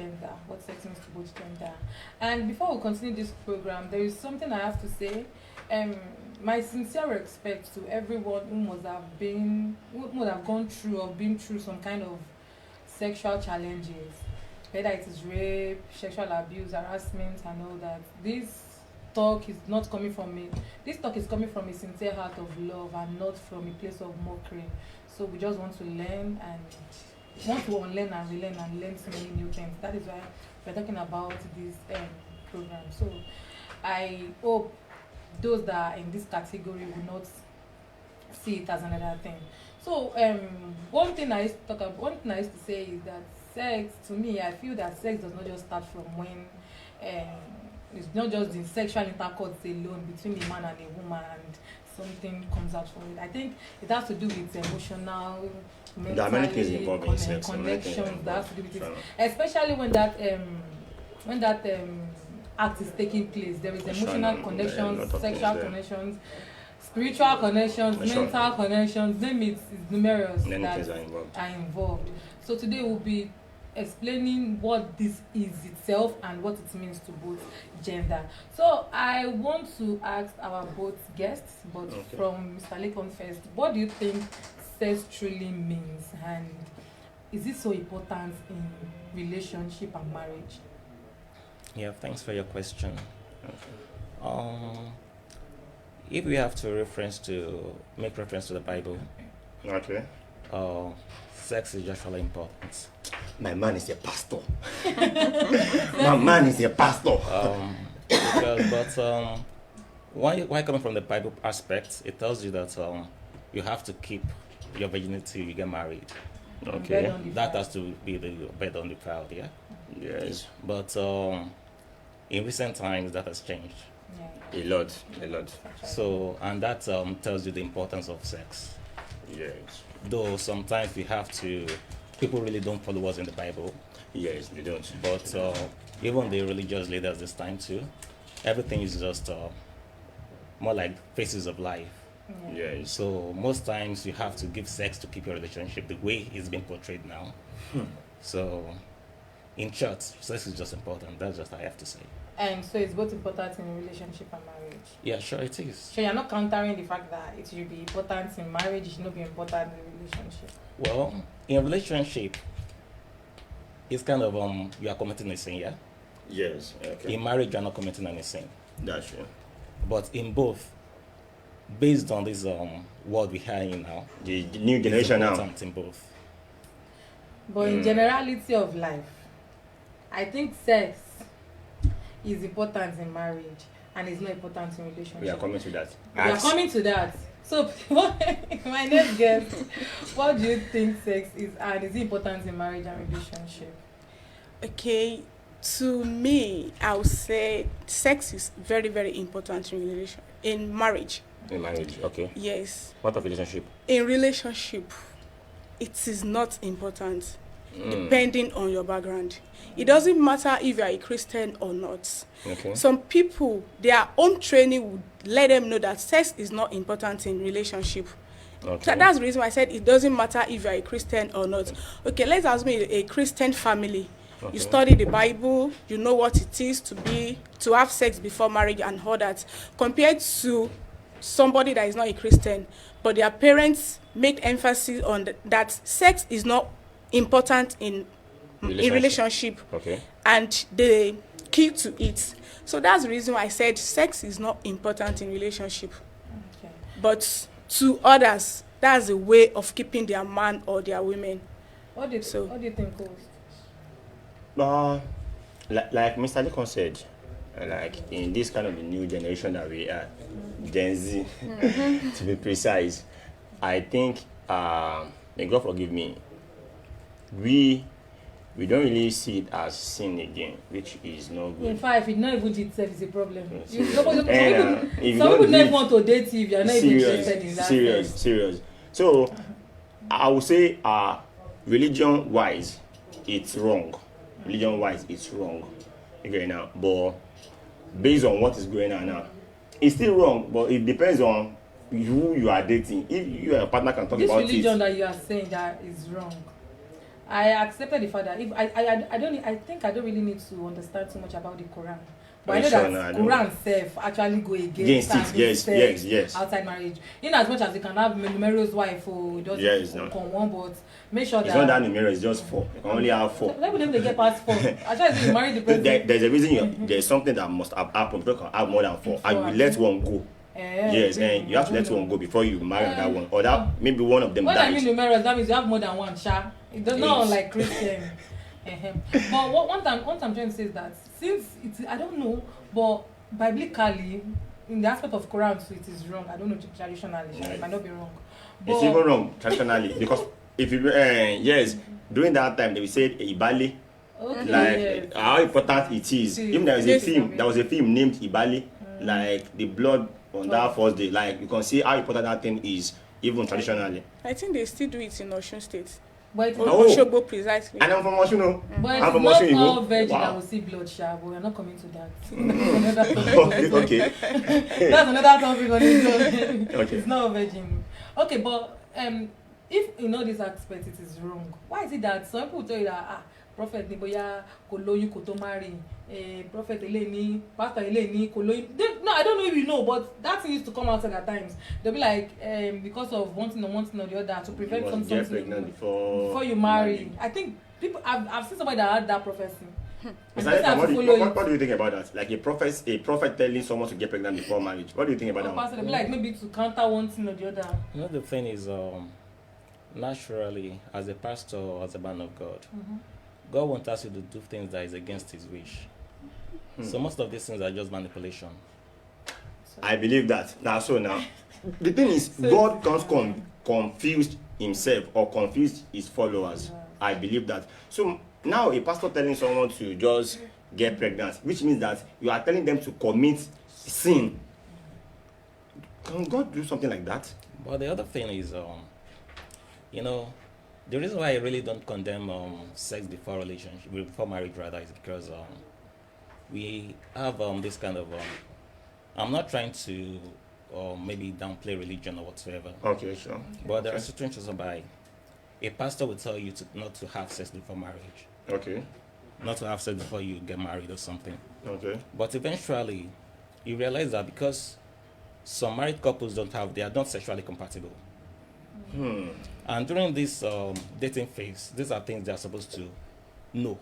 gender, what sex means to both gender. And before we continue this program, there is something I have to say. My sincere respect to everyone who must have gone through or been through some kind of sexual challenges, whether it is rape, sexual abuse, harassment, and all that. Talk is not coming from me. This talk is coming from a sincere heart of love and not from a place of mockery. So we just want to learn and want to unlearn and relearn and learn so many new things. That is why we're talking about this program. So I hope those that are in this category will not see it as another thing. So one thing I used to say is that sex, to me, I feel that sex does not just start from when it's not just the sexual intercourse alone between a man and a woman and something comes out from it. I think it has to do with emotional, mentally, connections. That has to do with it, especially when that act is taking place. There is emotional connections, sexual connections, spiritual connections, mental connections. Name it, it's numerous that are involved. So today we'll be explaining what this is itself and what it means to both gender. So I want to ask our both guests, but from Mr. Lekon first, what do you think sex truly means, and is it so important in relationship and marriage? Yeah, thanks for your question. If we have to make reference to the Bible, sex is just really important. My man is a pastor. My man is a pastor. Why coming from the Bible aspect, it tells you that you have to keep your virginity you get married. Okay. That has to be the bed on the crowd, yeah? Yes. But in recent times, that has changed. Yeah. A lot. So, and that tells you the importance of sex. Yes. Though sometimes people really don't follow what's in the Bible. Yes, they don't. But even the religious leaders this time too, everything is just more like phases of life. Yeah. Yes. So most times you have to give sex to keep your relationship the way it's being portrayed now. So in short, sex is just important. That's just what I have to say. And so it's both important in relationship and marriage. Yeah, sure it is. So you're not countering the fact that it should be important in marriage, it should not be important in relationship. Well, in a relationship, it's kind of you are committing a sin, yeah? Yes. Okay. In marriage, you are not committing any sin. That's true. But in both, based on this world we are in now, the new generation now. In both. But in generality of life, I think sex is important in marriage and it's not important in relationship. We are coming to that. We are coming to that. So my next guest, what do you think sex is and is it important in marriage and relationship? Okay, to me, I would say sex is very, very important in marriage. In marriage, okay. Yes. What of relationship? In relationship, it is not important. Depending on your background. It doesn't matter if you are a Christian or not. Okay. Some people, their own training would let them know that sex is not important in relationship. Okay. So that's the reason why I said it doesn't matter if you are a Christian or not. Okay, let's assume a Christian family. Okay. You study the Bible, you know what it is to have sex before marriage and all that. Compared to somebody that is not a Christian, but their parents make emphasis on that sex is not important in relationship. Okay. And they keep to it. So that's the reason why I said sex is not important in relationship. Okay. But to others, that's a way of keeping their man or their women. What do you think, Coach? Like Mr. Lekon said, like in this kind of a new generation that we are, Gen Z, to be precise, I think, may God forgive me, we don't really see it as sin again, which is not good. In fact, if you not even date itself is a problem. Some people don't even want to date you if you're not even interested in that. Serious. So I would say religion-wise, it's wrong. Okay, now, but based on what is going on now, it's still wrong, but it depends on who you are dating. If you and your partner can talk about it. This religion that you are saying that is wrong, I accepted the fact that if I think I don't really need to understand too much about the Quran. But I know that Quran self actually go against yes. outside marriage. In as much as you can have numerous wife or just on one, but make sure it's not that numerous, it's just 4. You can only have 4. Let them they get past 4. Actually, you marry the person. There's a reason there's something that must have happened before you can have more than 4. And you let one go. Yes, and you have to let one go before you marry that one. Or that maybe one of them died. When I mean numerous, that means you have more than one, sha. It does not like Christian. But one time I'm trying to say is that since it's I don't know, but biblically in the aspect of Quran, so it is wrong. I don't know traditionally, it might not be wrong. But it's even wrong traditionally because if you during that time they will say Ibali. Okay, how important it is. Even there was a film named Ibali, like the blood on that first day. Like you can see how important that thing is, even traditionally. I think they still do it in Osun State. But Oshogbo precisely. And I'm from Osun, no? But it's not all virgin that will see blood, sha. But we're not coming to that. Okay. That's another topic on its own. Okay. It's not all virgin. Okay, but if in all these aspects it is wrong, why is it that some people tell you that prophet ni boya kò lóyún kó tó marry, prophet eleni, pastor eleni kò lóyún? No, I don't know if you know, but that thing used to come out at times. They'll be like, because of one thing or the other to prevent something before you marry. I think people, I've seen somebody that had that prophecy. What do you think about that? Like a prophet telling someone to get pregnant before marriage. What do you think about that? Pastor, they'll be like maybe to counter one thing or the other. You know, the thing is, naturally, as a pastor or as a man of God, God wants us to do things that is against His wish. So most of these things are just manipulation. I believe that. Now, the thing is, God can't confuse Himself or confuse His followers. I believe that. So now a pastor telling someone to just get pregnant, which means that you are telling them to commit sin. Can God do something like that? But the other thing is, the reason why I really don't condemn sex before marriage rather is because we have this kind of I'm not trying to maybe downplay religion or whatsoever. Okay, sure. But there are situations whereby a pastor will tell you not to have sex before marriage. Okay. Not to have sex before you get married or something. Okay. But eventually, you realize that because some married couples they are not sexually compatible. And during this dating phase, these are things they are supposed to know.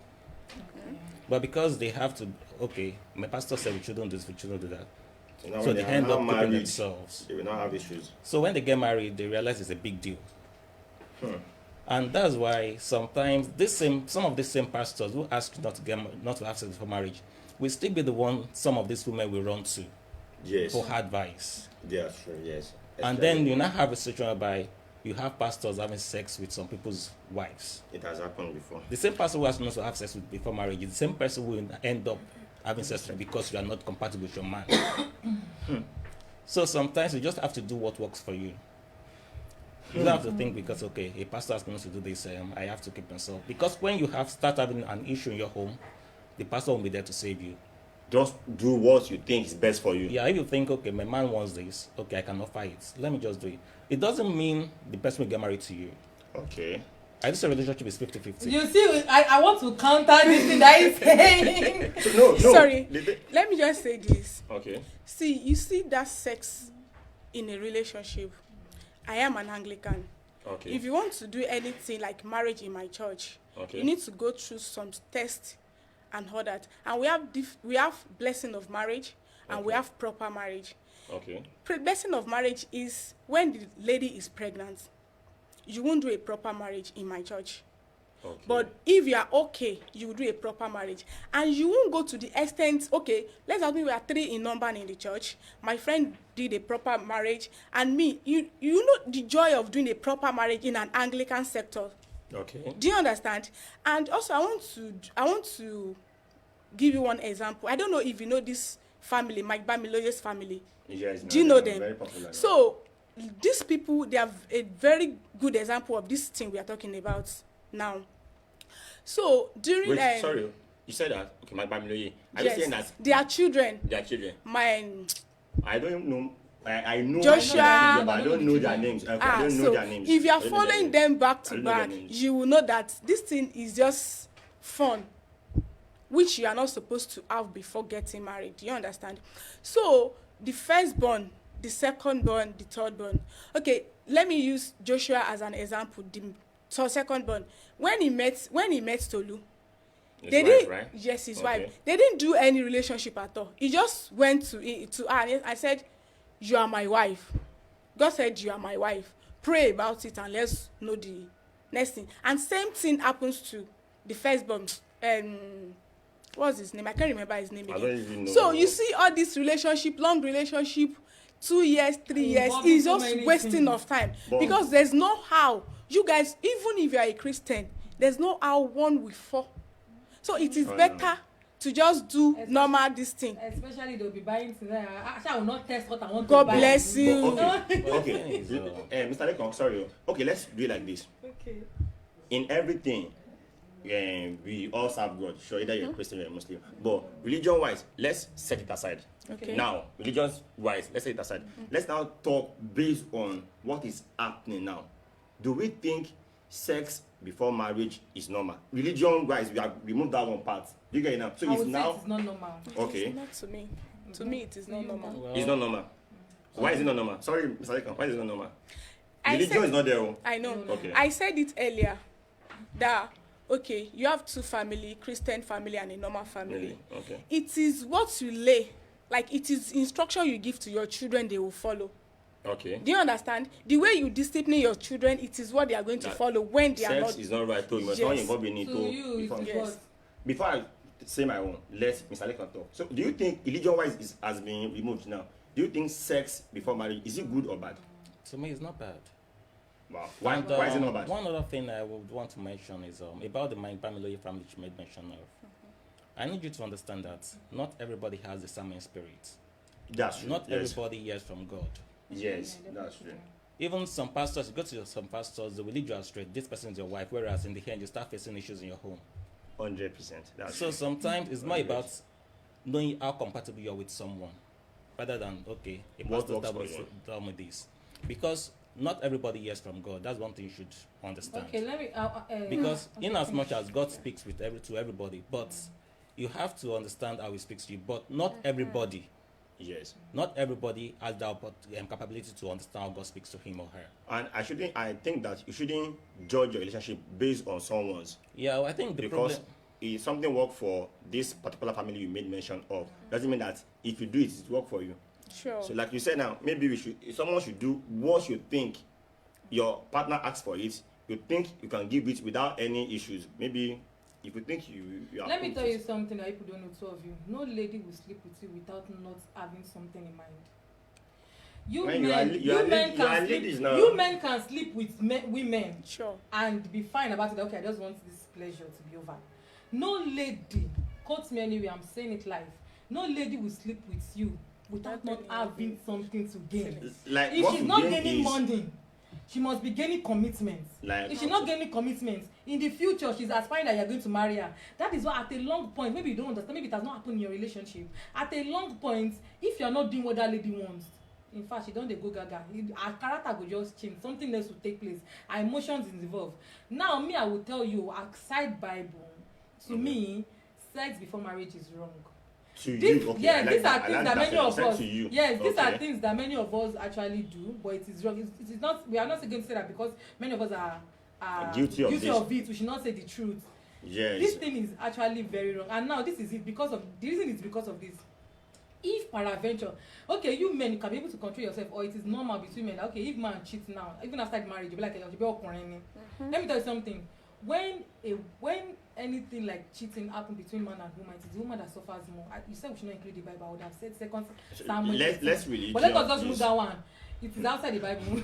But because they have to, my pastor said we shouldn't do this, we shouldn't do that. So they end up keeping themselves. They will not have issues. So when they get married, they realize it's a big deal. And that's why sometimes some of these same pastors who ask not to have sex before marriage will still be the one some of these women will run to for advice. Yeah, sure, yes. And then you now have a situation whereby you have pastors having sex with some people's wives. It has happened before. The same pastor who has not to have sex before marriage is the same person who will end up having sex because you are not compatible with your man. So sometimes you just have to do what works for you. You don't have to think because, a pastor has me to do this, I have to keep myself. Because when you start having an issue in your home, the pastor won't be there to save you. Just do what you think is best for you. Yeah, if you think, my man wants this, I can offer it. Let me just do it. It doesn't mean the person will get married to you. Okay. I just say relationship is 50-50. You see, I want to counter this thing that he's saying. No. Sorry, let me just say this. Okay. See, you see that sex in a relationship. I am an Anglican. Okay. If you want to do anything like marriage in my church, you need to go through some tests and all that. And we have blessing of marriage and we have proper marriage. Okay. Blessing of marriage is when the lady is pregnant. You won't do a proper marriage in my church. Okay. But if you are okay, you will do a proper marriage. And you won't go to the extent, let's assume we are 3 in number in the church. My friend did a proper marriage. And me, you know the joy of doing a proper marriage in an Anglican sector. Okay. Do you understand? And also, I want to give you one example. I don't know if you know this family, Mike Bamiloye's family. Yes, do you know them? Very popular. So, these people, they have a very good example of this thing we are talking about now. So, during... Wait, sorry. You said that? Okay, Mike Bamiloye. Are you saying that... Their children. Their children. I I don't know I know Joshua. but I don't know their names. Okay, I don't know So their names. if you I are don't know their following names. them back I to don't know their back, names. you will know that this thing is just fun, which you are not supposed to have before getting married. Do you understand? So the firstborn, the secondborn, the thirdborn. Okay, let me use Joshua as an example. The secondborn, when he met Tolu, His they wife, didn't. right? Yes, his Okay. wife. They didn't do any relationship at all. He just went to her and I said, "You are my wife." God said, "You are my wife." Pray about it and let's know the next thing. And same thing happens to the firstborn. What's his name? I can't remember his name I again. don't even know. So you see all this relationship, long relationship, 2 years, 3 years, Involving is so just many wasting things. of time. But- Because there's no how. You guys, even if you are a Christian, there's no how one will fall. So it is Oh, better to just do Especially- normal this thing. Especially they'll be buying things. Actually, I will not test what I want God to buy. bless you. But okay, Well, okay. thing is, Mr. Lekon, sorry. Okay, let's do it like this. Okay. In everything, we all serve God. Sure, either you're a Christian or a Muslim. But religion-wise, let's set it aside. Okay. Now, religion-wise, let's set it aside. Let's now talk based on what is happening now. Do we think sex before marriage is normal? Religion-wise, we have removed that one part. You get it now? So I it's would say now it's not normal. okay. It's not to me. To me, it is not normal. well, It's not normal. Why is it not normal? Sorry, Mr. Lekon, why is it not normal? I Religion said- is not there. Oh. I know. Okay. I said it earlier that okay, you have two family, Christian family and a normal family. Really? Okay. It is what you lay, like it is instruction you give to your children they will follow. Okay. Do you understand? The way you discipline your children, it is what they are going to That follow when they are Sex not. is not right. So you must Yes. not involve in it. To oh, you, before, it's Yes. what? before I say my own, let Mr. Lekon talk. So do you think religion-wise has been removed now? Do you think sex before marriage is it good or bad? to me, it's not bad. Wow. Why? And, Why is it not bad? One other thing I would want to mention is about the Bamiloye family which you made mention of. I need you to understand that not everybody has the same spirit. That's true. Not yes. everybody hears from God. Yes, that's true. Even some pastors, you go to some pastors, they will lead you astray. This person is your wife, whereas in the end, you start facing issues in your home. 100%. That's So true. sometimes it's more about knowing how compatible you are with someone, rather than okay, a What pastor works that for was you? done with this, because not everybody hears from God. That's one thing you should understand. Okay, let me. Because okay, in as much finish. as God speaks with to everybody, but you have to understand how He speaks to you. But not everybody, Yes. not everybody has the capability to understand how God speaks to him or her. And I think that you shouldn't judge your relationship based on someone's. Yeah, well, I think the Because problem. if something work for this particular family you made mention of, doesn't mean that if you do it, it work for you. Sure. So like you said now, maybe someone should do what you think your partner asks for it, you think you can give it without any issues. Maybe if you think you are Let me okay tell with you it. something that people don't know, two of you. No lady will sleep with you without not having something in mind. You When men, you are ladies now. you men can sleep with women Sure. and be fine about it. Okay, I just want this pleasure to be over. No lady, quote me anyway, I'm saying it live. No lady will sleep with you without not having something to gain. Like If what she's you not gain gaining is money, she must be gaining commitment. like If she's not gaining commitment, in the future she's aspiring that you're going to marry her. That is why at a long point, maybe you don't understand, maybe it has not happened in your relationship. At a long point, if you're not doing what that lady wants, in fact, she don't dey go gaga. Her character go just change. Something else will take place. Her emotions is involved. Now, me, I will tell you, outside Bible, to me, sex before marriage is wrong. to This, you. Okay, yeah, I like these that. are I things like that many of said us. to you. Yes, these are Okay. things that many of us actually do, but it is wrong. It is not. We are not going to say that because many of us are Guilty of this. it. We should not say the truth. Yes. This thing is actually very wrong, and now this is it because of the reason is because of this. If peradventure, okay, you men, you can be able to control yourself, or it is normal between men. Okay, if man cheats now, even after the marriage, you be like, you be okùnrin. Let me tell you something. When anything like cheating happen between man and woman, it is the woman that suffers more. You said we should not include the Bible. I would have said second Samuel. Let's really. But let us just move that one. It is outside the Bible.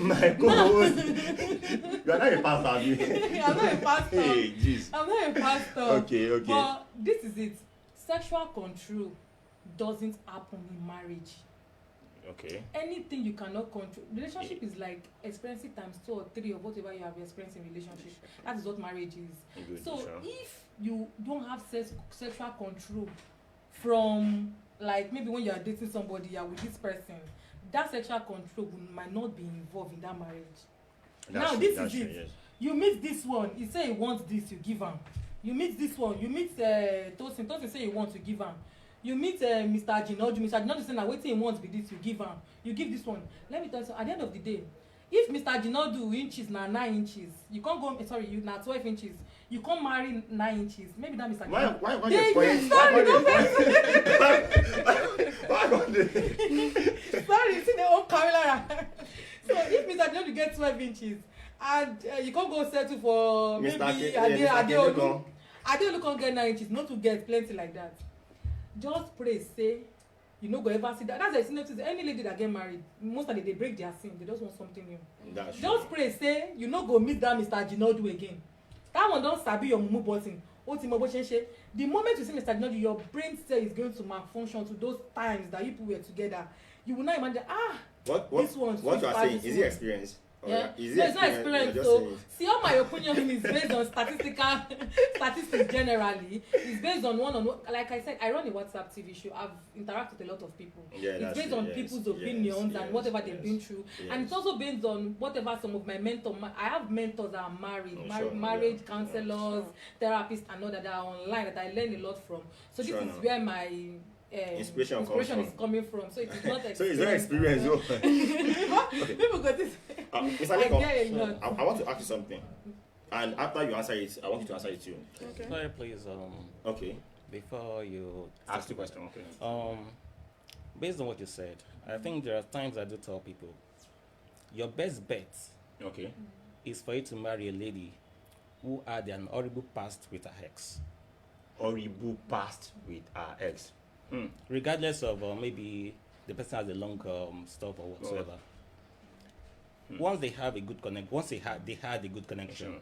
My God. You are not a pastor, are you? I'm not a pastor. Hey, jeez. I'm not a pastor. Okay, okay. But this is it. Sexual control doesn't happen in marriage. Okay. Anything you cannot control. Relationship is like experiencing times 2 or 3 of whatever you have experienced in relationship. That is what marriage is. Good, So sure. if you don't have sexual control from like maybe when you are dating somebody, you are with this person, that sexual control might not be involved in that marriage. That's Now true, this that's is true, it. yes. You meet this one, he say he wants this, you give am. You meet this one, you meet Tosin say you want to give am. You meet Mr. Ajinodu say na wetin he want be this, you give am. You give this one. Let me tell you something, at the end of the day, if Mr. Ajinodu inches na 9 inches, you can't go, sorry, you na 12 inches, you can't marry 9 inches, maybe that Mr. Ajinodu. Why They- the point? sorry, don't Why sorry, see the old Kamilara. So if Mr. Ajinodu get 12 inches and you can't go settle for Mr. maybe Adeolu. Adeolu can't get 9 inches, not to get plenty like that. Just pray, say you no go ever see that. That's the notice. Any lady that get married, most of them they break their sin. They just want something new. That's true. Just pray, say you no go meet that Mr. Ajinodu again. That one don sabi your mumu button. O ti mọ bó ṣe ń ṣe. The moment you see Mr. Ajinodu, your brain cell is going to malfunction to those times that you people were together. You will not imagine, this one what you sweet are pass saying, this is one. it experience? Or Yeah, is no, it it's not experience. You're just So saying it. see, all my opinion is based on statistics generally. It's based on one. Like I said, I run a WhatsApp TV show. I've interacted with a lot of people. Yeah, It's that's based true, on yes, people's yes, opinions yes, and whatever they've yes, been through, yes. and it's also based on whatever some of my mentors. I have mentors that are married, Sure, marriage yeah, counselors, therapists, and all that are online that I learn a lot from. So this Sure, is no. where my Inspiration is coming from. So it is not So it's not experience. well. Oh. People got this. Mr. I get it, Lekon, no. I want to ask you something. And after you answer it, I want you to answer it too. Okay. Sorry, please. Okay. Before you Ask the question. Okay. Based on what you said, I think there are times I do tell people, your best bet Okay. is for you to marry a lady who had an horrible past with her ex, Horrible past with our ex. regardless of maybe the person has a long stuff or whatsoever. Once they have a good connect, once they had a good connection Sure.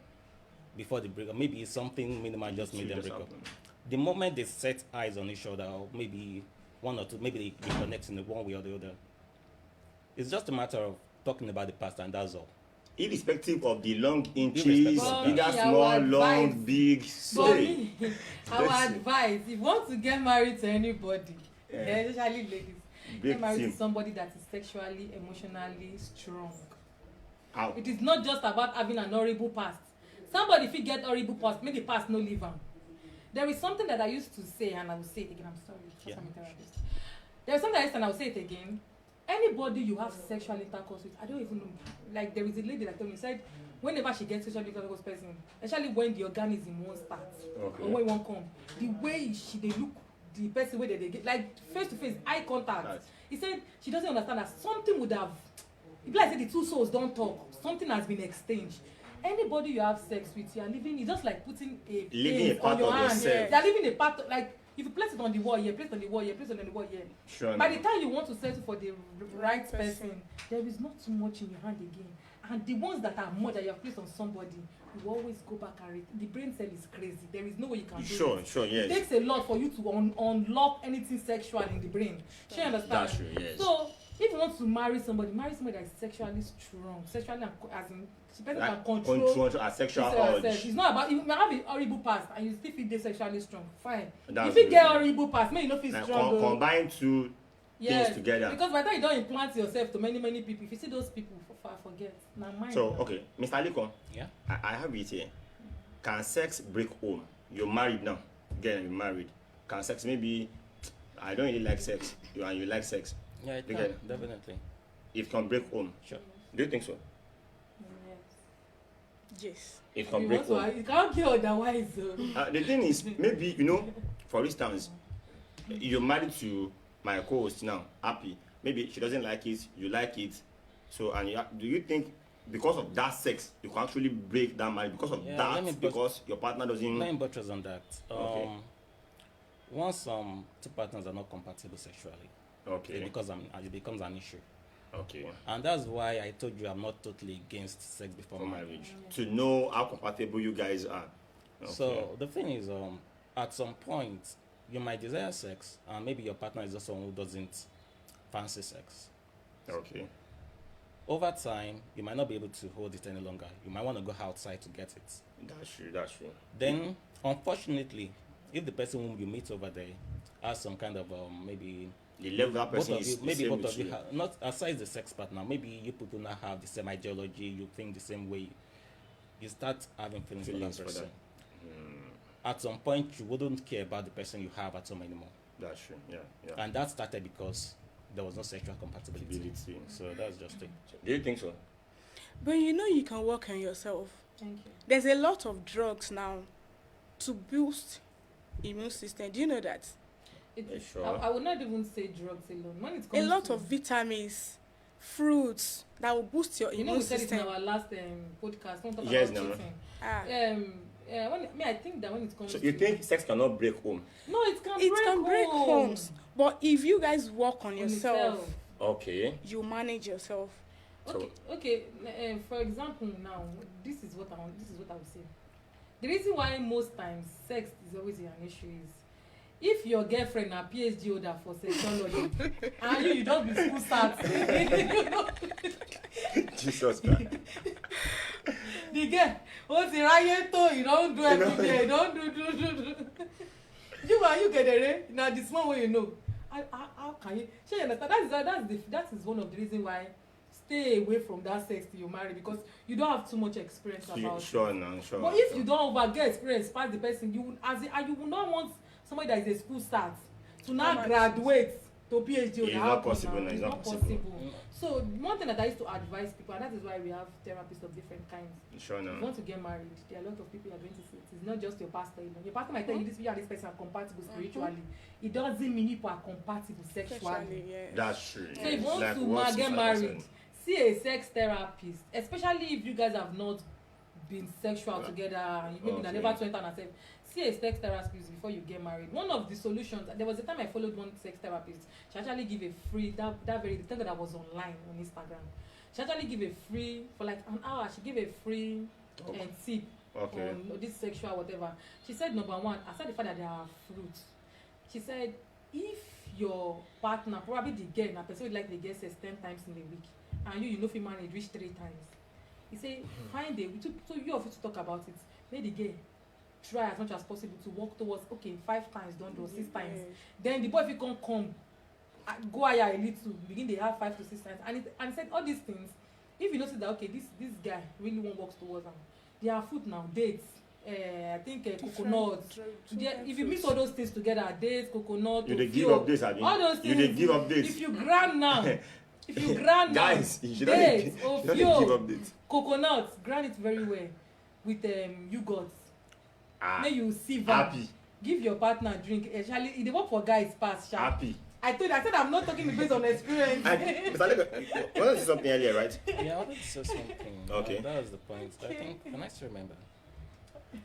before the breakup, maybe it's something minimal just made them Just break up. happened. The moment they set eyes on each other, or maybe one or two, maybe they connect in the one way or the other. It's just a matter of talking about the past, and that's all. Irrespective of the long inches, Irrespective of bigger, that. small, Our long, advice. big. For Sorry. me, our Bless you. advice, if you want to get married to anybody, especially ladies, Big get married team. to somebody that is sexually, emotionally strong. Ow. It is not just about having an horrible past. Somebody if you get horrible past, make the past no leave am. There is something that I used to say, and I will say it again. I'm sorry, Yeah. I'm a therapist. There is something I used to, and I will say it again. Anybody you have sexual intercourse with, I don't even know. Like there is a lady that told me, said whenever she gets sexual intercourse with person, especially when the organism won't start Okay. or when it won't come, the way they look the person where they get like face to face eye contact. Right. He said she doesn't understand that something would have. If like say the two souls don't talk, something has been exchanged. Anybody you have sex with, you are living. It's just like putting a Leaving a face part on your of hand. yourself. You are leaving a part like if you place it on the wall here, place it on the wall here, place it on the wall here. Sure. By the time you want to settle for the right person, there is not too much in your hand again. And the ones that are more that you have placed on somebody, you always go back and the brain cell is crazy. There is no way you can do Sure, it. sure, It yes. takes a lot for you to unlock anything sexual in the brain. Do you understand? That's true, yes. So if you want to marry somebody that is sexually strong, sexually as in the person Like, can control a sexual herself. urge. It's not about you may have a horrible past and you still feel dey sexually strong. Fine. That's If you get good. horrible past, may you no feel Like, strong. Oh. combine two things together. Because by the time you don't implant yourself to many people, if you see those people, forget. Now mine. So, okay, Mr. Lekon, Yeah. I have it here. Can sex break home? You're married now. Again, you're married. Can sex maybe? I don't really like sex. You like sex. Yeah, it Okay. can, definitely. It can break home. Sure. Do you think so? Yes. It You can break want to, home. you can't be otherwise. The thing is, maybe for instance, you're married to my co-host now, Happy. Maybe she doesn't like it, you like it. So, do you think because of that sex, you can actually break that marriage because of Yeah, let me that? bust- Because your partner doesn't. Main buttress on that. Okay. Once two partners are not compatible sexually, Okay. it becomes an issue. Okay. And that's why I told you I'm not totally against sex before For marriage. marriage, to know how compatible you guys are. Okay. So the thing is, at some point, you might desire sex, and maybe your partner is just someone who doesn't fancy sex. Okay. Over time, you might not be able to hold it any longer. You might want to go outside to get it. That's true. That's true. Then, unfortunately, if the person whom you meet over there has some kind of maybe the level that both person of is you, the maybe same both with of you you. have, not aside the sex partner, maybe you people do not have the same ideology, you think the same way, you start having feelings for that Feelings for person. that. At some point, you wouldn't care about the person you have at home anymore. That's true. Yeah. And that started because there was no sexual compatibility. Ability. So that's just it. Do you think so? But you know you can work on yourself. Thank you. There's a lot of drugs now to boost immune system. Do you know that? Yeah, sure. I would not even say drugs alone. When it comes A lot to, of vitamins, fruits that will boost your you know, immune we said it in system. our last podcast. Don't talk Yes, about no. cheating. Ah. I think that when it comes So to, you think sex cannot break home? no, it can It break can break home. homes. But if you guys work on On yourself, Okay. you manage yourself. So- Okay. For example, now this is what I want. This is what I would say. The reason why most times sex is always an issue is if your girlfriend a PhD holder for sexology and you don't be school start, Jesus Christ. the girl o ti ráyé tó you don do everyday you don do you get it na the small way you know how can you shey you understand that is one of the reason why stay away from that sex till you marry because you don't have too much experience about Sure, it. no, sure. But if you don over get experience pass the person you will not want somebody that is a school start to now graduate to PhD. It's not possible. No, it's not possible. So one thing that I used to advise people, and that is why we have therapists of different kinds. Sure, If you no. want to get married, there are a lot of people you are going to see. It's not just your pastor. You know. Your pastor might tell you this you and this person are compatible spiritually. It doesn't mean people are compatible sexually. Sexually, yeah. That's true. So if you want Like to what get Sister married, said. see a sex therapist, especially if you guys have not been sexual together and you maybe Okay. never went on yourself. See a sex therapist before you get married. One of the solutions, there was a time I followed one sex therapist. She actually give a free the thing that was online on Instagram. She actually give a free for like an hour. She gave a free tip Okay. on this sexual whatever. She said number one, aside the fact that there are fruits, she said if your partner, probably the girl, na person would like the girl sex 10 times in a week, and you know if you manage reach 3 times. He say find a so you have to talk about it. Make the girl try as much as possible to work towards 5 times don't do 6 times. Then the boy if he can't come go higher a little begin they have 5 to 6 times and he said all these things if you notice that this guy really won't work towards them. There are food now dates I think coconut. If you mix all those things together dates coconut You dey give updates, abi? all those things You dey give updates. if you grind now if you grind now Guys, you should not dey dates give ofio updates. coconut grind it very well with yogurt make you sieve Happy. give your partner drink especially e dey work for guys pass sha. Happy. I said I'm not talking based on experience. Mr. Lego, you wanted to say something earlier, right? Yeah, I wanted to say something. Okay. That was the point. I think, can I still remember?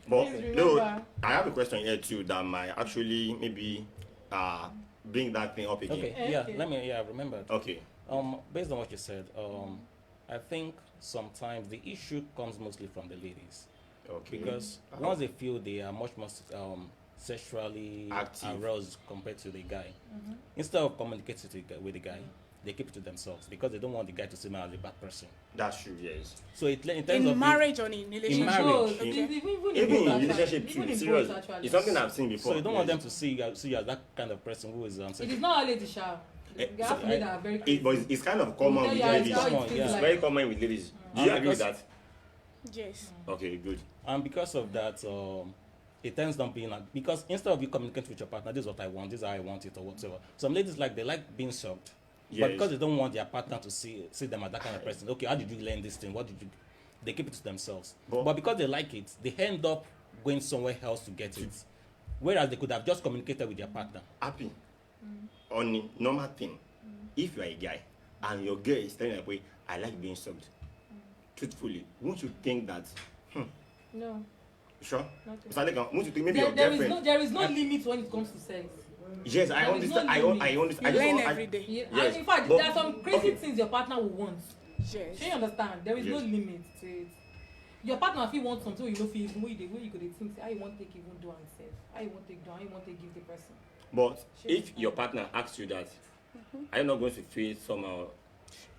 But Please no, remember. I have a question here too that might actually maybe bring that thing up again. Okay, yeah, I remembered. Okay. Based on what you said, I think sometimes the issue comes mostly from the ladies. Okay. Because once they feel they are much more sexually Active. aroused compared to the guy, instead of communicating with the guy, they keep it to themselves because they don't want the guy to see me as a bad person. That's true, yes. So in terms In of marriage or in relationship. marriage. Both. In- Even Even in in both, relationship actually. Even too, in serious. both, actually. It's something I've seen before. so you don't want yes. them to see you as that kind of person who is It is unsexual. not all ladies sha. Eh, You have so men that are very But it's kind of common Tell with you how ladies. it Come on, feels yeah. It's like. very common with ladies. Do you agree with Because- that? Yes. Okay, good. And because of that, it ends up being because instead of you communicating with your partner, this is what I want, this is how I want it, or whatever. Some ladies they like being shocked, Yes. but because they don't want their partner to see them as that kind of person. Okay, how did you learn this thing? What did you? They keep it to themselves. But- But because they like it, they end up going somewhere else to get it, whereas they could have just communicated with their partner. Happy. On a normal thing, if you are a guy and your girl is telling you, "Boy, I like being sucked," truthfully, won't you think that? No. Sure. Not Mr. Lego, won't you think maybe your girlfriend? There is no limit when it comes to sex. Yes, I there is understand. no I limit. understand. I You just learn want- every day. Yeah. Yes, And in fact, but- there are some crazy okay. things your partner will want. Yes. Do you understand? There is no Yes. limit to it. Your partner if he wants something you know feel even way you go dey think say how you want take even do am sef how you want take do am how you want take give the person. But Sure. if your partner asks you that, are you not going to feel somehow?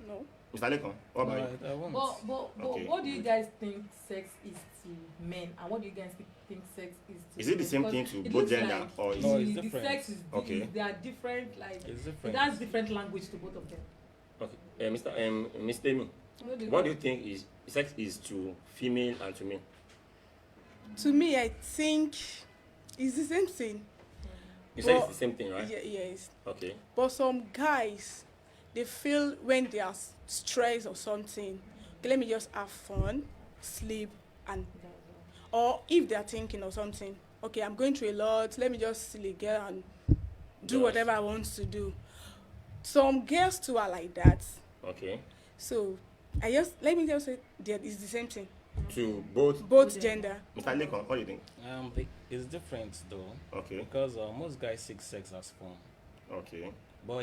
No. Mr. Lekon, what about you? I won't. But Okay, what do you good. guys think sex is to men, and what do you guys think sex is to Is it the women? same Because thing to it both looks gender, like or is No, it? it's the different. sex is Okay. they are different, like It's it different. has different language to both of them. Okay, Miss Temi, what do you think is sex is to female and to men? To me, I think it's the same thing. You say Well, it's the same thing, right? Yes. Okay. But some guys, they feel when they are stressed or something, okay, let me just have fun, sleep, and or if they are thinking or something, okay, I'm going through a lot, let me just see a girl and do Just- whatever I want to do. Some girls too are like that. Okay. So let me just say that it's the same thing. To both. Both gender. Mr. Lekon, what do you think? It's different though, Okay. because most guys seek sex as fun. Okay. But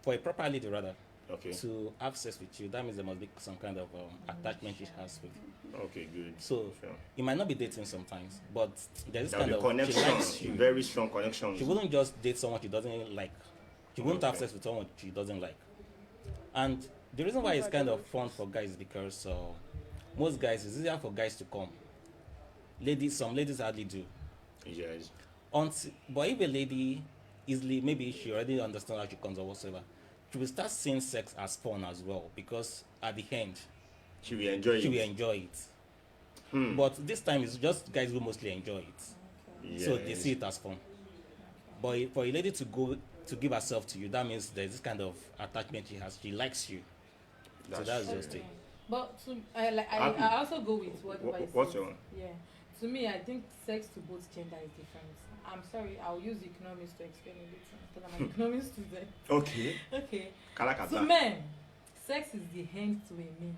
for a proper lady rather, Okay. to have sex with you, that means there must be some kind of attachment she has with. Okay, good. So Sure. you might not be dating sometimes, but there's this There'll kind be of she likes connection, you. very strong connection. She wouldn't just date someone she doesn't like. She wouldn't have Okay. sex with someone she doesn't like. And the reason why it's kind of fun for guys is because most guys, it's easier for guys to come. Some ladies hardly do. Yes. But if a lady easily, maybe she already understands how she comes or whatsoever, she will start seeing sex as fun as well, because at the end, She will enjoy she will it. enjoy it. Hmm. But this time, it's just guys who mostly enjoy it. Yes. So they see it as fun. But for a lady to go to give herself to you, that means there's this kind of attachment she has. She likes you. So that's true. just it. But I Happy. I also go with what What's your one? Yeah. To me, I think sex to both gender is different. I'm sorry, I'll use economics to explain it later because I'm an economics student. Okay. Okay. Kalakata. To men, sex is the end to a means.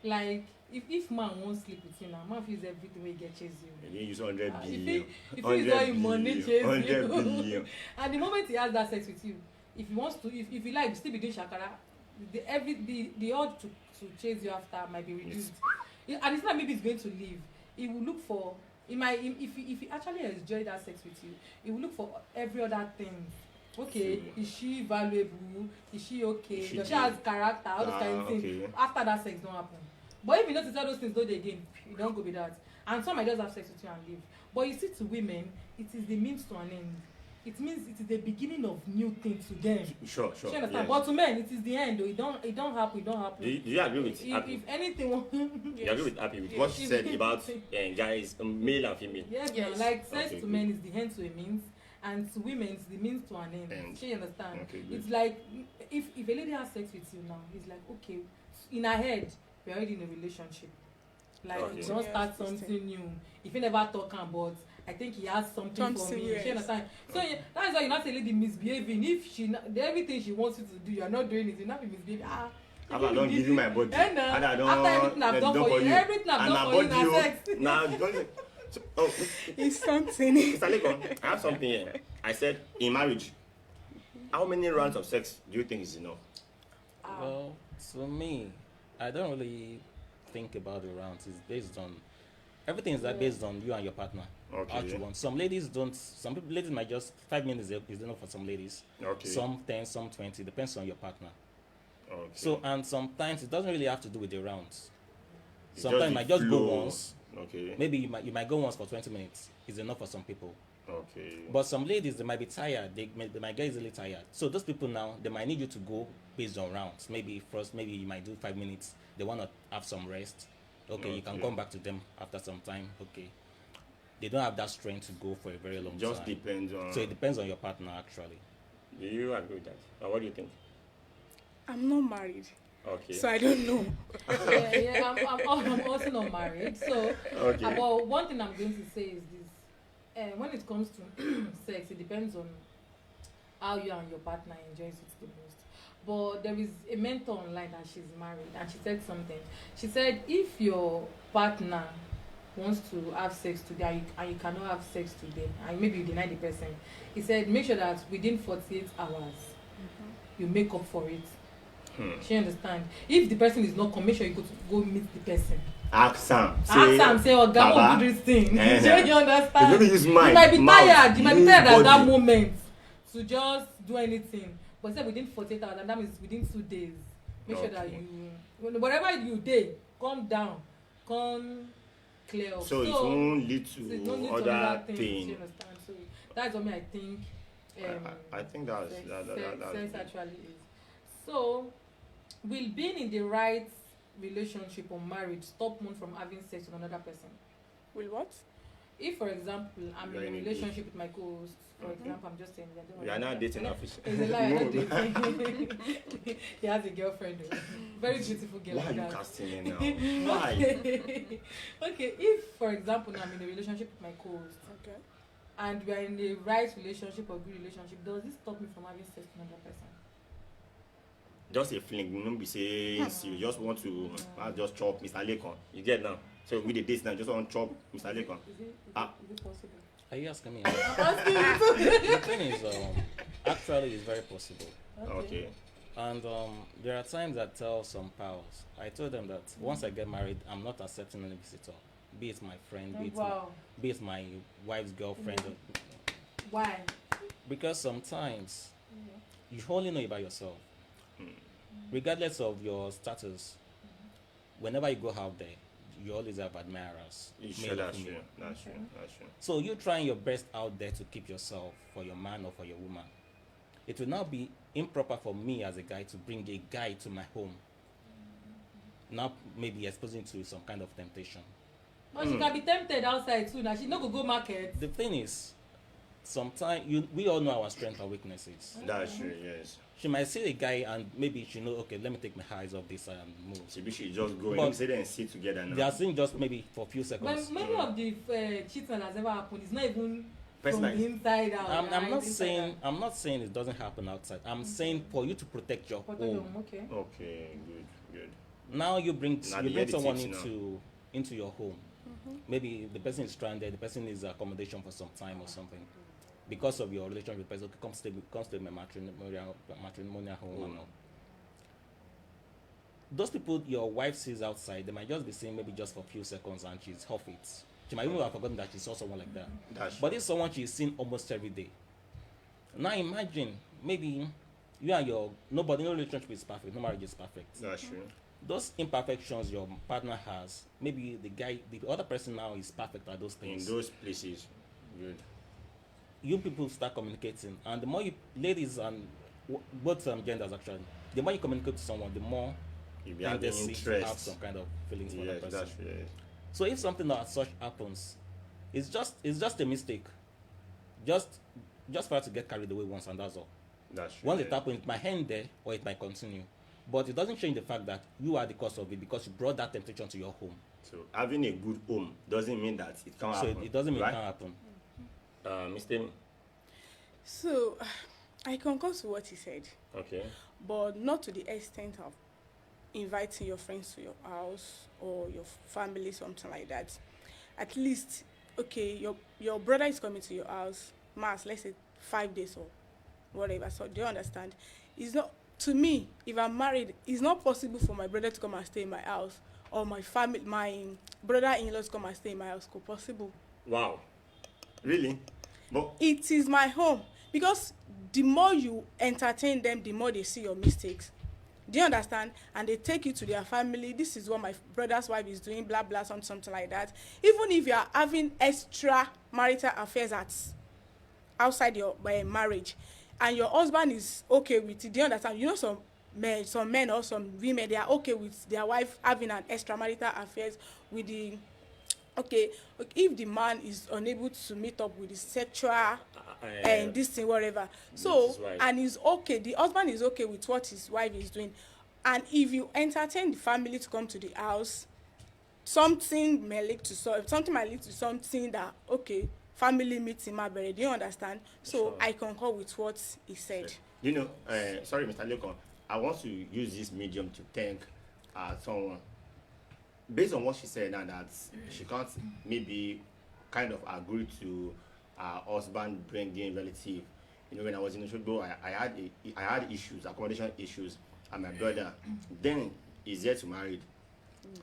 Like if man won't sleep with you now, man feels everything will get chase you. And you use 100 If billion. he is all in money chase 100 you. billion. And the moment he has that sex with you, if he wants to, if you like, still be doing shakara, the urge to chase you after might be reduced. And it's not maybe he's going to leave. He will look for. If he actually enjoy that sex with you, he will look for every other thing. Okay, is she valuable? Is she okay? Does she has character? All those kind of things. Okay. After that sex don't happen. But if you notice all those things don't again, you don't go with that. And some might just have sex with you and leave. But you see, to women, it is the means to an end. It means it is the beginning of new things to them. Sure. You understand? Yes. But to men, it is the end. Though it don't happen. It don't happen. Do you agree with Happy? If anything, You agree with Happy with what she said about guys, male and female? yes, Yes. like sex Okay, to good. men is the end to a means, and to women it's the means to an end. End. She understand? Okay, good. It's like if a lady has sex with you now, it's like okay, in her head we're already in a relationship. Like Okay. you don't start Yes, something new. If you never talk about, I think he has something for Something, me. yes. She understand? So yeah, that's why you're not a lady misbehaving. If everything she wants you to do, you're not doing it. You're not be misbehaving. After I don't give you my body. And After I don't after everything I've done for you, everything I've and done my for you, body, na sex. Now, don't. Oh, It's something. Mr. Lekon, I have something here. I said, in marriage, how many rounds of sex do you think is enough? Well, to me, I don't really think about the rounds. It's based on everything is that based on you and your partner. Okay. How you want. Some ladies don't. Ladies might just 5 minutes is enough for some ladies. Okay. Some 10, some 20. Depends on your partner. Okay. So and sometimes it doesn't really have to do with the rounds. It's Sometimes the you might just go flow. once. Okay. Maybe you might go once for 20 minutes. It's enough for some people. Okay. But some ladies, they might be tired. They might get easily tired. So those people now, they might need you to go based on rounds. Maybe first, maybe you might do 5 minutes. They want to have some rest. Okay, you can Okay. come back to them after some time. Okay. They don't have that strength to go for a very long Just time. depends on. So it depends on your partner, actually. Do you agree with that? Or what do you think? I'm not married, Okay. so I don't know. Yeah, I'm also not married. So, Okay. but one thing I'm going to say is this: when it comes to sex, it depends on how you and your partner enjoys it the most. But there is a mentor online that she's married, and she said something. She said, if your partner wants to have sex today and you cannot have sex today, and maybe you deny the person, he said, make sure that within 48 hours you make up for it. She understand. If the person is not come, make sure you go meet the person. Ask Sam. Ask Sam, say, oh, God, Baba, do this thing. eh, You understand? you don't use mind, You might be mouth, tired. You might be use tired at that body. moment to just do anything. But say within 48 hours, and that means within 2 days, make sure that Okay. whatever you did, calm down, come clear up. So it won't lead so it don't to lead other things. things. You understand? So that's what I think. I think that's Sex good. actually is. So, will being in the right relationship or marriage stop one from having sex with another person? Will what? If, for example, I'm You're in a in a relationship with my co-host, for example, I'm just saying that. We are not dating officially. It's a lie, I'm not dating. He has a girlfriend, though. Very beautiful girl. Why are like you that. casting it now? Why? Okay, if, for example, I'm in a relationship with my co-host, Okay. and we are in a right relationship or good relationship, does this stop me from having sex with another person? Just a fling, you know, be saying you just want to just chop Mr. Lekon. You get now. So with the dates now, just want to chop Mr. Lekon. Is it possible? Are you asking me? I'm asking you. The thing is, actually, it's very possible. Okay. And there are times I tell some pals, I told them that once I get married, I'm not accepting any visitor, be it my friend, Wow. be it my wife's girlfriend, Why? because sometimes you only know about yourself. Regardless of your status, whenever you go out there, you always have admirers. Sure, male or that's female. true. That's true. That's true. So you're trying your best out there to keep yourself for your man or for your woman. It will now be improper for me as a guy to bring a guy to my home. Now maybe exposing to some kind of temptation. But she can be tempted outside too. Now she no go market. The thing is, sometimes we all know our strengths and weaknesses. That's true, yes. She might see a guy and maybe she know, okay, let me take my eyes off this and move. Maybe she just go But and sit there and sit together They now. are seeing just maybe for a few seconds. But many of the cheating that has ever happened is not even Personal. from the inside out. I'm right? not Inside saying out. I'm not saying it doesn't happen outside. I'm saying for you to protect your But your home. home, okay. Okay, good. Now you bring Now you the bring someone editings into your home. Maybe the person is stranded, the person needs accommodation for some time or something. Because of your relationship with the person, comes to my matrimonial home and all. Those people your wife sees outside, they might just be seeing maybe just for a few seconds and she's off it. She might even have forgotten that she saw someone like that. That's But it's someone she's seen almost every day. Now imagine, maybe you and no relationship is perfect, no marriage is perfect. That's true. Those imperfections your partner has, maybe the other person now is perfect at those In things. those places, good. You people start communicating, and the more you, ladies and both genders actually, the more you communicate to someone, the more You be having tendency to have interest. some kind of feelings for Yes, that that's person. true. Yes. So if something as such happens, it's just a mistake. Just for her to get carried away once, and that's all. That's true. Once yes. it happens, it might end there or it might continue. But it doesn't change the fact that you are the cause of it because you brought that temptation to your home. So having a good home doesn't mean that it can't So happen. it doesn't mean right? it can't happen. Mr. So, I concur to what he said, Okay. but not to the extent of inviting your friends to your house or your family, something like that. At least, okay, your brother is coming to your house, mass, let's say 5 days or whatever. So do you understand? It's not, to me, if I'm married, it's not possible for my brother to come and stay in my house or my brother-in-law to come and stay in my house. It's possible. Wow. Really? But It is my home, because the more you entertain them, the more they see your mistakes. Do you understand? And they take you to their family. This is what my brother's wife is doing, blah blah, something like that. Even if you are having extra marital affairs outside your marriage, and your husband is okay with it, do you understand? You know, some men or some women, they are okay with their wife having an extramarital affairs with the okay, if the man is unable to meet up with the sexual and this thing, whatever. So, right. and he's okay, the husband is okay with what his wife is doing. And if you entertain the family to come to the house, something might lead to something that, okay, family meeting, my brother, do you understand? So, Sure. I concur with what he said. you know, sorry, Mr. Lekon, I want to use this medium to thank someone. Based on what she said now, that she can't maybe kind of agree to her husband bringing relative. You know, when I was in Osogbo, I had issues, accommodation issues, and my brother then is yet to marry,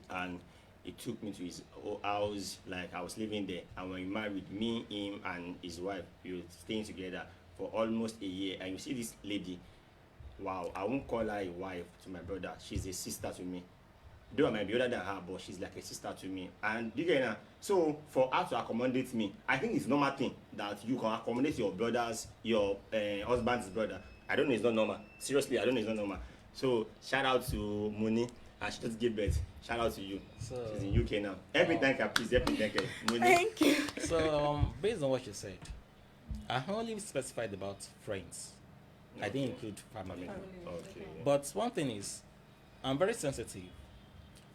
and he took me to his house, like I was living there. And when he married, me, him, and his wife, we were staying together for almost a year. And you see this lady, wow, I won't call her a wife to my brother. She's a sister to me. Though I might be older than her, but she's like a sister to me. And you get her. So for her to accommodate me, I think it's normal thing that you can accommodate your brother's, your husband's brother. I don't know, it's not normal. Seriously, I don't know, it's not normal. So shout out to Muni, and she just gave birth. Shout out to you. So, she's in UK now. Every thank her, please. Every thank her. Muni. Thank you. So based on what you said, I only specified about friends. I didn't include family. Okay. But one thing is, I'm very sensitive.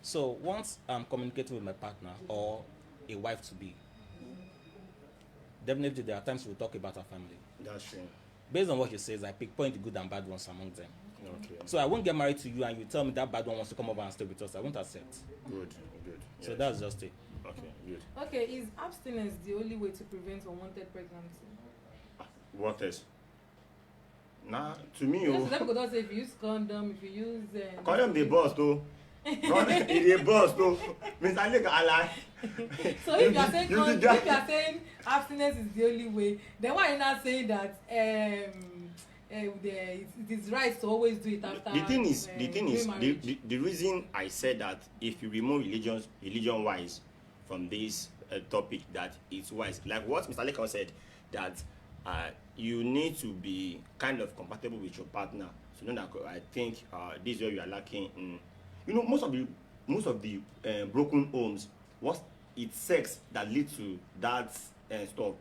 So once I'm communicating with my partner or a wife to be, definitely there are times we'll talk about our family. That's true. Based on what you say, I pinpoint the good and bad ones among them. Okay. So I won't get married to you and you tell me that bad one wants to come over and stay with us. I won't accept. Good. So Yes. that's just it. Okay, good. Okay, is abstinence the only way to prevent unwanted pregnancy? What else? Nah, to me, Yes, some people don't say if you use condom, if you use condom the boss though. Condom is the boss though. Mr. Lake, I like. So if you are saying You did if you that. are saying abstinence is the only way, then why are you not saying that it is right to always do it after? The thing is, doing marriage? the reason I said that if you remove religion wise from this topic, that it's wise. Like what Mr. Lekan said, that you need to be kind of compatible with your partner. So know that I think this is where you are lacking in. You know, most of the broken homes, it's sex that leads to that stuff.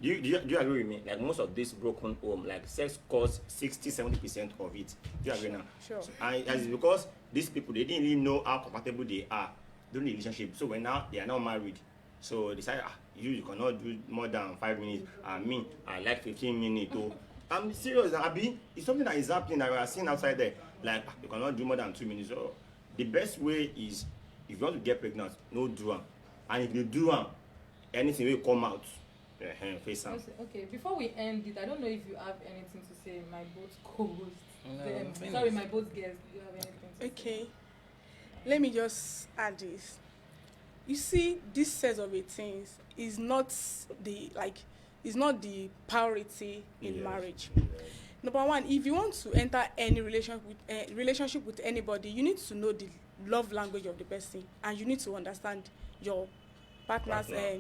Do you agree with me? Like most of this broken home, like sex causes 60-70% of it. Do you agree now? Sure. So, and it's because these people, they didn't really know how compatible they are during the relationship. So when now they are now married, so they decide, you cannot do more than 5 minutes. Me, I like 15 minutes. Oh. I'm serious, Abi. It's something that is happening that we are seeing outside there. Like you cannot do more than 2 minutes. So the best way is, if you want to get pregnant, no do them. And if you do them, anything will come out. Face am. Okay, before we end it, I don't know if you have anything to say, my both co-hosts. No, Sorry, my both guests. Do you have anything to say? Okay, let me just add this. You see, this set of 18s is not the priority in Yes. marriage. Number one, if you want to enter any relationship with anybody, you need to know the love language of the person, and you need to understand your partner's Partner.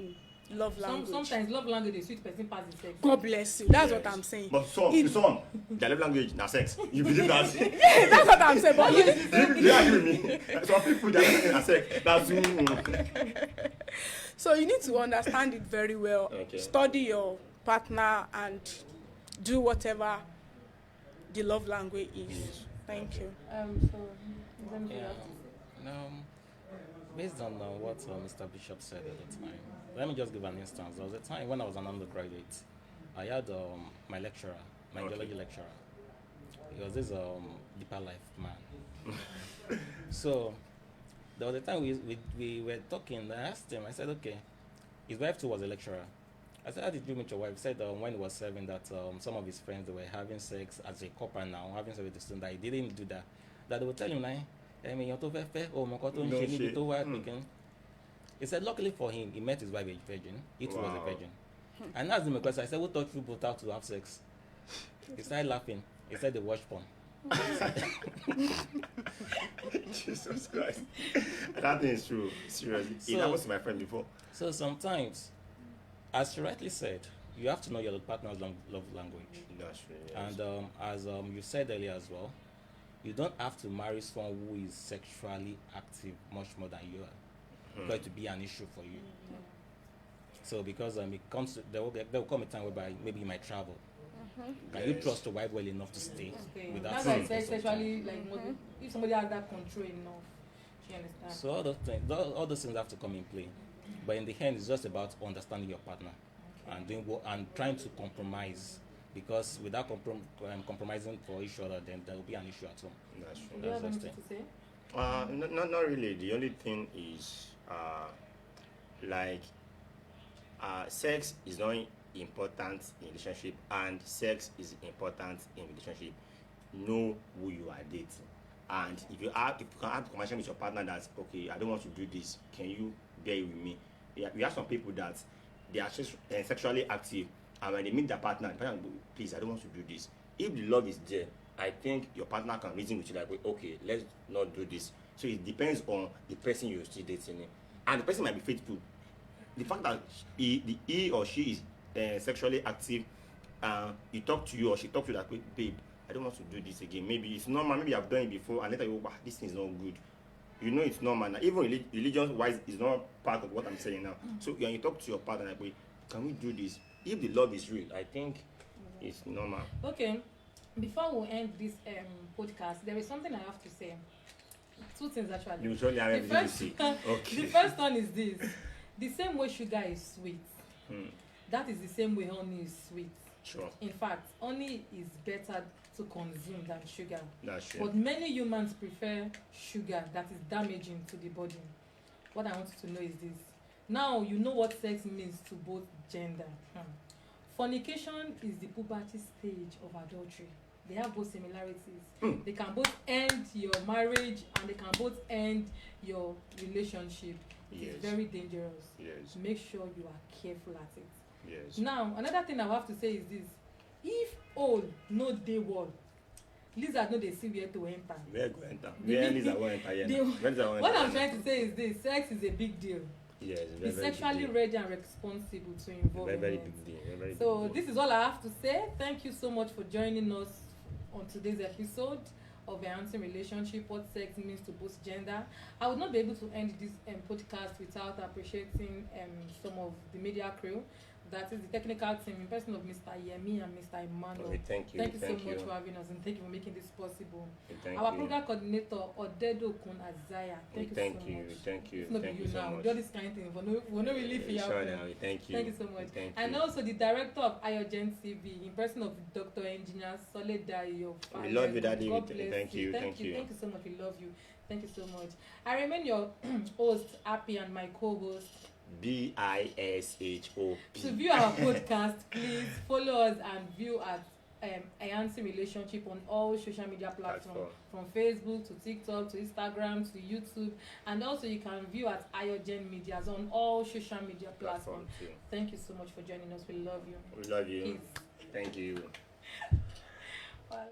love language. Sometimes love language is sweet person pass the sex. God bless you. That's Yes. what I'm saying. But some, their love language na sex. You believe that? That's what I'm saying. But you agree with me? Some people, their love language na sex. That's so you need to understand it very well. Okay. Study your partner and do whatever the love language is. Thank you. So is anything Yeah. else to say? Based on what Mr. Bishop said at the time, let me just give an instance. There was a time when I was an undergraduate. I had my lecturer, my geology lecturer. He was this deeper life man. So there was a time we were talking. I asked him. I said, okay, his wife too was a lecturer. I said, how did you meet your wife? He said when he was serving that some of his friends, they were having sex as a couple now, having sex with the student, that he didn't do that. That they would tell him, like, he said, luckily for him, he met his wife a virgin. He too was a Wow. virgin. And asked him a question. I said, who taught you both how to have sex? He started laughing. He said they watch porn. Jesus Christ. That thing is true. Seriously. It So- happened to my friend before. So sometimes, as you rightly said, you have to know your partner's love language. That's true. Yes. And as you said earlier as well, you don't have to marry someone who is sexually active much more than you are for it to be an issue for you. So because it comes to, there will come a time whereby maybe you might travel. Can you Yes. trust your wife well enough to stay Okay. without That's why I seeing said for some sexually, time? like, if somebody has that control enough, she understands. So all those things have to come in play. But in the end, it's just about understanding your partner and and trying to compromise. Because without compromising for each other, then there will be an issue at home. That's true. Do you have That's anything to say? Not really. The only thing is, sex is not important in relationship, and sex is important in relationship. Know who you are dating, and if you can have a conversation with your partner that, okay, I don't want to do this. Can you bear it with me? Yeah, we have some people that they are sexually active, and when they meet their partner, the partner will, please, I don't want to do this. If the love is there I think your partner can reason with you like, wait, okay, let's not do this. So it depends on the person you're still dating, and the person might be faithful. The fact that he or she is sexually active, he talk to you or she talk to you that, wait, babe, I don't want to do this again. Maybe it's normal. Maybe I've done it before, and later you go, wow, this thing is not good. You know it's normal. Now, even religion-wise, it's not part of what I'm saying now. So when you talk to your partner, like, wait, can we do this? If the love is real, I think it's normal. Okay, before we end this podcast, there is something I have to say. Two things actually. You surely have everything to say. Okay. The first one is this: the same way sugar is sweet, that is the same way honey is sweet. Sure. In fact, honey is better to consume than sugar. That's true. But many humans prefer sugar that is damaging to the body. What I want you to know is this. Now you know what sex means to both gender. Fornication is the puberty stage of adultery. They have both similarities. They can both end your marriage and they can both end your relationship. It is very dangerous. Yes. Make sure you are careful at it. Yes. Now, another thing I have to say is this. If old no dey wall, lizard no dey see where to enter. Where go enter? Where lizard wan enter here? What I'm trying to say is this: sex is a big deal. Yes, Be sexually ready and responsible to involve very in it. big deal. Very So big deal. this is all I have to say. Thank you so much for joining us on today's episode of Enhancing Relationship, what sex means to both gender. I would not be able to end this podcast without appreciating some of the media crew. That is the technical team in person of Mr. Yemi and Mr. Emmanuel. Okay, thank you. Thank you so much for having us and thank you for making this possible. Thank Our you. program coordinator, Odedo Kun Azaya. Thank you so much. Thank you. It's not Thank you you so now. much. Do all this kind of thing. We're not really for Sure, you. now, thank you. Thank you so much. Thank And you. also the director of Iogen TV, in person of Dr. Engineer Soledad. We love you, Daddy. God bless Thank you. Thank you so much. We love you. Thank you so much. I remain your host, Happy, and my co-host. BISHOP. To view our podcast, please follow us and view at Enhancing Relationship on all social media platforms, from Facebook to TikTok to Instagram to YouTube, and also you can view at Iogen Medias on all social media platforms. Thank you so much for joining us. We love you. We love you. Peace. Thank you. Bye.